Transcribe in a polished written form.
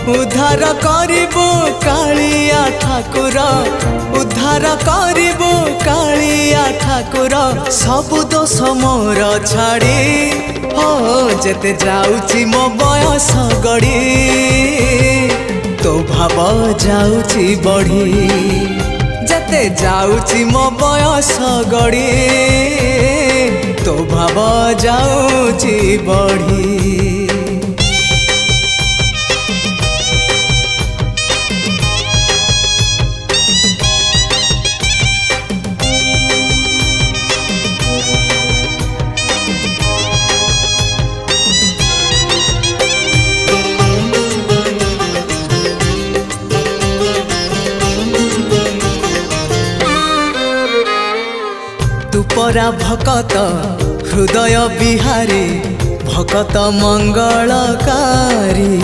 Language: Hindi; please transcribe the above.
उद्धार करिबो कालिया ठाकुर उद्धार करिबो कालिया ठाकुर सब दोष मोर छाड़ी हो जेते जाउची मो बयस गड़ी तो भाव जाउची बढ़ी जेते जाउची मो बयस गड़ी तो भाव जाउची बढ़ी। तू परा भकत हृदय बिहारी भकत मंगलकारी